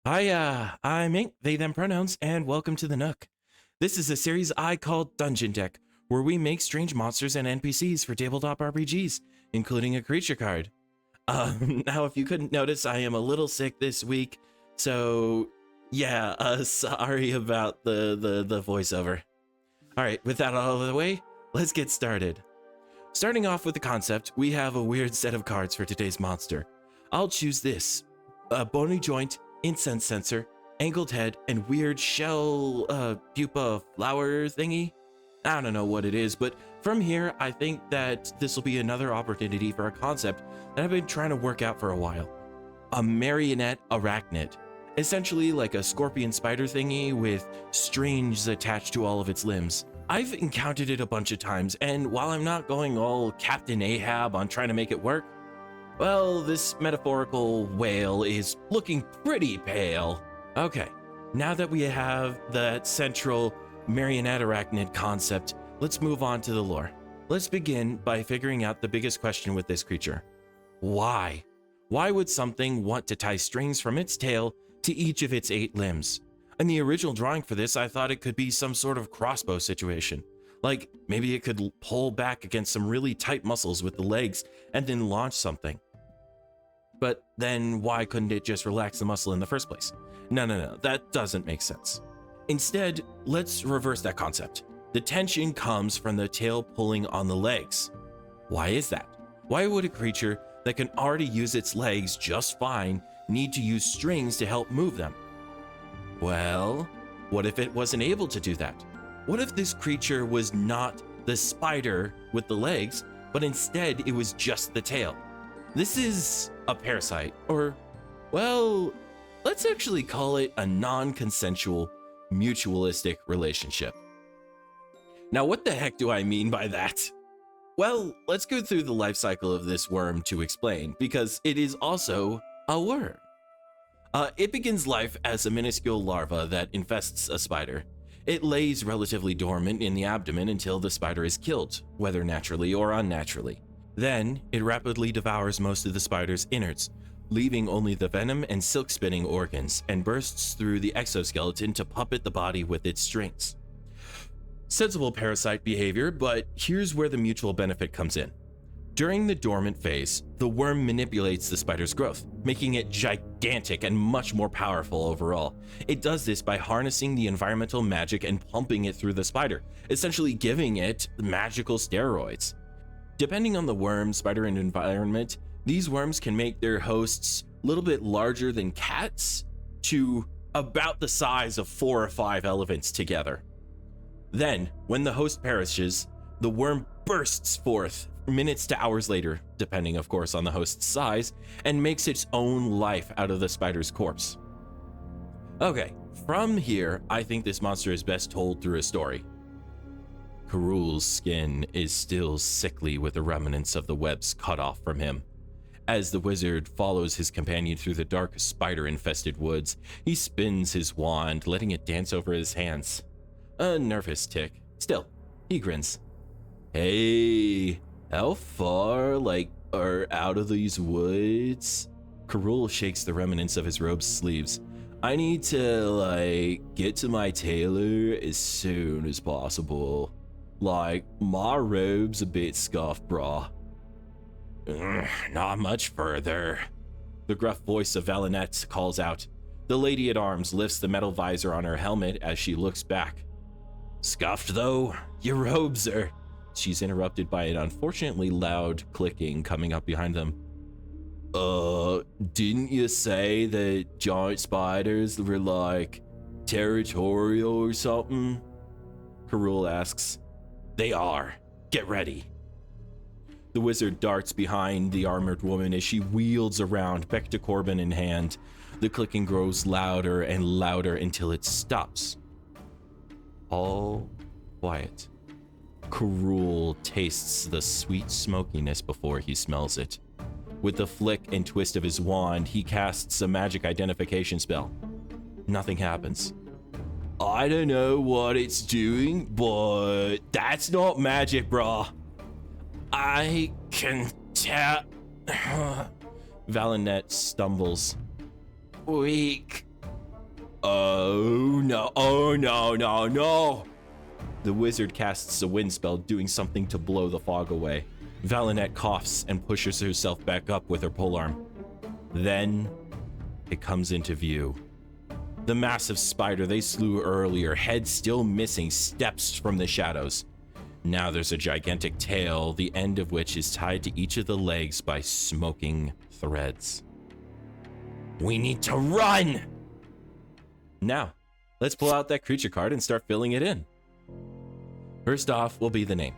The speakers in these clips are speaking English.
I'm Ink, they, them pronouns, and welcome to the Nook. This is a series I call Dungeon Deck, where we make strange monsters and NPCs for tabletop RPGs, including a creature card. Now, if you couldn't notice, I am a little sick this week, so yeah, sorry about the voiceover. All right, with that out of the way, let's get started. Starting off with the concept, we have a weird set of cards for today's monster. I'll choose this, a bony joint, incense censer, angled head, and weird shell pupa flower thingy. I don't know what it is, but from here, I think that this will be another opportunity for a concept that I've been trying to work out for a while. A marionette arachnid. Essentially like a scorpion spider thingy with strings attached to all of its limbs. I've encountered it a bunch of times, and while I'm not going all Captain Ahab on trying to make it work, well, this metaphorical whale is looking pretty pale. Okay, now that we have that central marionette arachnid concept, let's move on to the lore. Let's begin by figuring out the biggest question with this creature. Why? Why would something want to tie strings from its tail to each of its 8 limbs? In the original drawing for this, I thought it could be some sort of crossbow situation. Like, maybe it could pull back against some really tight muscles with the legs and then launch something. But then why couldn't it just relax the muscle in the first place? No, that doesn't make sense. Instead, let's reverse that concept. The tension comes from the tail pulling on the legs. Why is that? Why would a creature that can already use its legs just fine need to use strings to help move them? Well, what if it wasn't able to do that? What if this creature was not the spider with the legs, but instead it was just the tail? This is a parasite, or, well, let's actually call it a non-consensual, mutualistic relationship. Now, what the heck do I mean by that? Well, let's go through the life cycle of this worm to explain, because it is also a worm. It begins life as a minuscule larva that infests a spider. It lays relatively dormant in the abdomen until the spider is killed, whether naturally or unnaturally. Then, it rapidly devours most of the spider's innards, leaving only the venom and silk-spinning organs, and bursts through the exoskeleton to puppet the body with its strings. Sensible parasite behavior, but here's where the mutual benefit comes in. During the dormant phase, the worm manipulates the spider's growth, making it gigantic and much more powerful overall. It does this by harnessing the environmental magic and pumping it through the spider, essentially giving it magical steroids. Depending on the worm, spider, and environment, these worms can make their hosts a little bit larger than cats to about the size of 4 or 5 elephants together. Then, when the host perishes, the worm bursts forth minutes to hours later, depending of course on the host's size, and makes its own life out of the spider's corpse. Okay, from here, I think this monster is best told through a story. Karul's skin is still sickly with the remnants of the webs cut off from him. As the wizard follows his companion through the dark, spider-infested woods, he spins his wand, letting it dance over his hands. A nervous tick. Still, he grins. Hey, how far, are out of these woods? Karul shakes the remnants of his robe's sleeves. I need to, get to my tailor as soon as possible. My robe's a bit scuffed, brah. Not much further. The gruff voice of Valinette calls out. The lady at arms lifts the metal visor on her helmet as she looks back. Scuffed, though? Your robes are... She's interrupted by an unfortunately loud clicking coming up behind them. Didn't you say that giant spiders were, territorial or something? Karul asks. They are. Get ready. The wizard darts behind the armored woman as she wields around, Beck to Corbin in hand. The clicking grows louder and louder until it stops. All quiet. Karul tastes the sweet smokiness before he smells it. With the flick and twist of his wand, he casts a magic identification spell. Nothing happens. I don't know what it's doing, but that's not magic, brah. I can tell. Valinette stumbles. Weak Oh no, oh no, no, no! The wizard casts a wind spell, doing something to blow the fog away. Valinette coughs and pushes herself back up with her polearm. Then it comes into view. The massive spider they slew earlier, head still missing, steps from the shadows. Now there's a gigantic tail, the end of which is tied to each of the legs by smoking threads. We need to run! Now, let's pull out that creature card and start filling it in. First off will be the name.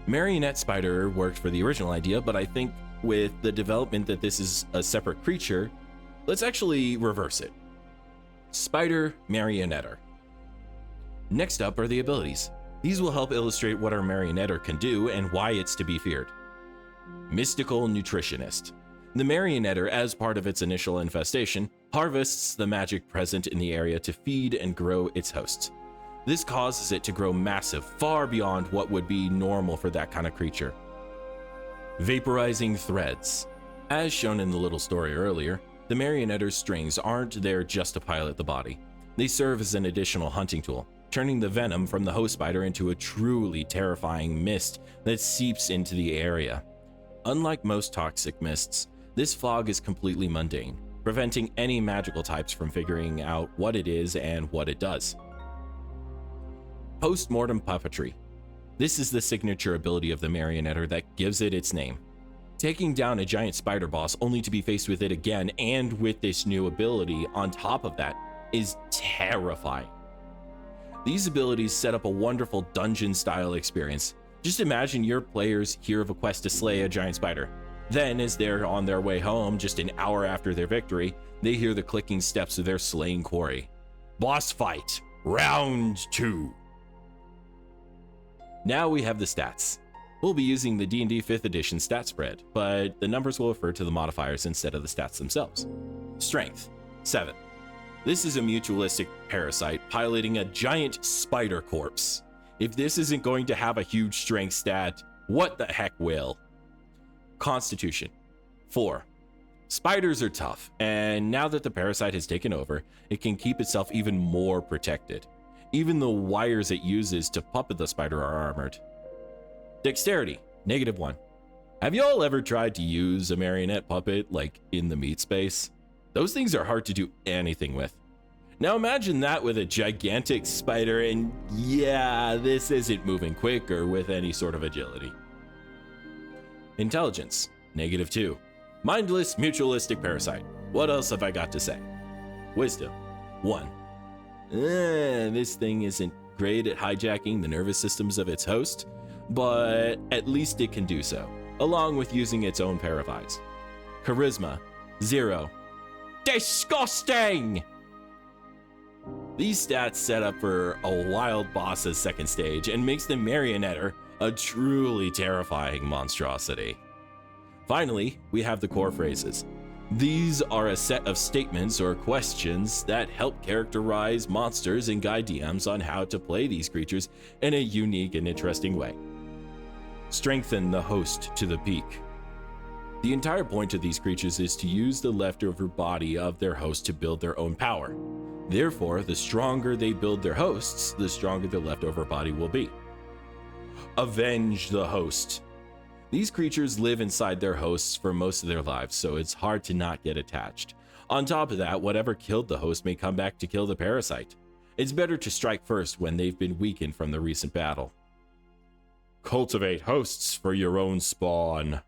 Marionette Spider worked for the original idea, but I think with the development that this is a separate creature, let's actually reverse it. Spider Marionetter. Next up are the abilities. These will help illustrate what our Marionetter can do and why it's to be feared. Mystical Nutritionist. The Marionetter, as part of its initial infestation, harvests the magic present in the area to feed and grow its hosts. This causes it to grow massive, far beyond what would be normal for that kind of creature. Vaporizing Threads. As shown in the little story earlier, the Marionetter's strings aren't there just to pilot the body. They serve as an additional hunting tool, turning the venom from the host spider into a truly terrifying mist that seeps into the area. Unlike most toxic mists, this fog is completely mundane, preventing any magical types from figuring out what it is and what it does. Post-mortem puppetry. This is the signature ability of the Marionetter that gives it its name. Taking down a giant spider boss only to be faced with it again, and with this new ability on top of that, is terrifying. These abilities set up a wonderful dungeon-style experience. Just imagine your players hear of a quest to slay a giant spider. Then, as they're on their way home, just an hour after their victory, they hear the clicking steps of their slain quarry. Boss fight, round 2. Now we have the stats. We'll be using the D&D 5th edition stat spread, but the numbers will refer to the modifiers instead of the stats themselves. Strength, 7. This is a mutualistic parasite piloting a giant spider corpse. If this isn't going to have a huge strength stat, what the heck will? Constitution, 4. Spiders are tough, and now that the parasite has taken over, it can keep itself even more protected. Even the wires it uses to puppet the spider are armored. Dexterity, -1. Have y'all ever tried to use a marionette puppet like in the meat space? Those things are hard to do anything with. Now imagine that with a gigantic spider, and yeah, this isn't moving quick or with any sort of agility. Intelligence, -2. Mindless mutualistic parasite. What else have I got to say? Wisdom, 1. This thing isn't great at hijacking the nervous systems of its host, but at least it can do so, along with using its own paravites. Charisma, 0. Disgusting! These stats set up for a wild boss's second stage and makes the Marionetter a truly terrifying monstrosity. Finally, we have the core phrases. These are a set of statements or questions that help characterize monsters and guide DMs on how to play these creatures in a unique and interesting way. Strengthen the host to the peak. The entire point of these creatures is to use the leftover body of their host to build their own power. Therefore, the stronger they build their hosts, the stronger the leftover body will be. Avenge the host. These creatures live inside their hosts for most of their lives, so it's hard to not get attached. On top of that, whatever killed the host may come back to kill the parasite. It's better to strike first when they've been weakened from the recent battle. Cultivate hosts for your own spawn.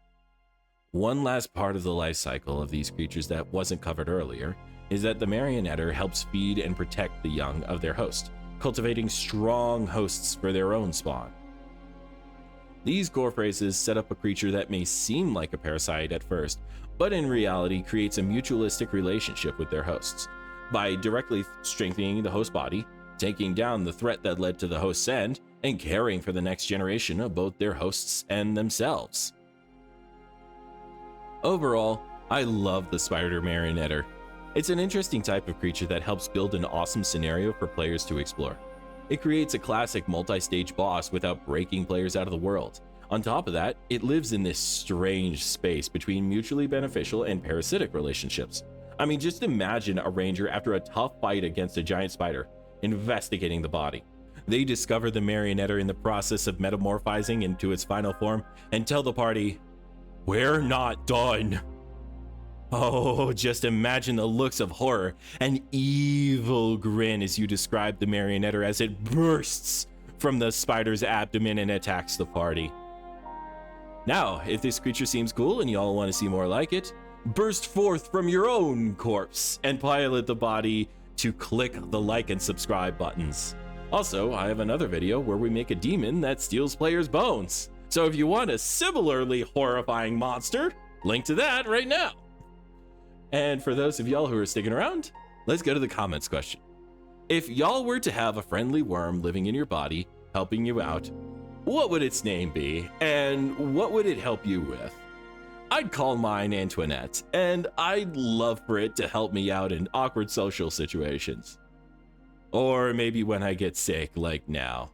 One last part of the life cycle of these creatures that wasn't covered earlier is that the Marionetter helps feed and protect the young of their host, cultivating strong hosts for their own spawn. These core phrases set up a creature that may seem like a parasite at first, but in reality creates a mutualistic relationship with their hosts. By directly strengthening the host body, taking down the threat that led to the host's end, and caring for the next generation of both their hosts and themselves. Overall, I love the Spider Marionetter. It's an interesting type of creature that helps build an awesome scenario for players to explore. It creates a classic multi-stage boss without breaking players out of the world. On top of that, it lives in this strange space between mutually beneficial and parasitic relationships. I mean, just imagine a ranger after a tough fight against a giant spider, investigating the body. They discover the marionette in the process of metamorphizing into its final form and tell the party, "We're not done." Oh, just imagine the looks of horror and evil grin as you describe the marionette as it bursts from the spider's abdomen and attacks the party. Now, if this creature seems cool and y'all want to see more like it, burst forth from your own corpse and pilot the body to click the like and subscribe buttons. Also, I have another video where we make a demon that steals players' bones. So if you want a similarly horrifying monster, link to that right now. And for those of y'all who are sticking around, let's go to the comments question. If y'all were to have a friendly worm living in your body, helping you out, what would its name be, and what would it help you with? I'd call mine Antoinette, and I'd love for it to help me out in awkward social situations. Or maybe when I get sick, like now.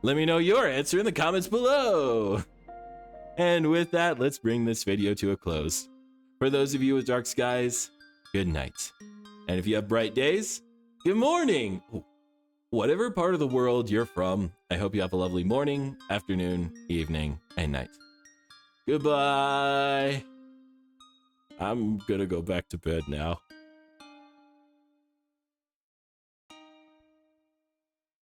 Let me know your answer in the comments below. And with that, let's bring this video to a close. For those of you with dark skies, good night. And if you have bright days, good morning. Whatever part of the world you're from, I hope you have a lovely morning, afternoon, evening, and night. Goodbye. I'm gonna go back to bed now.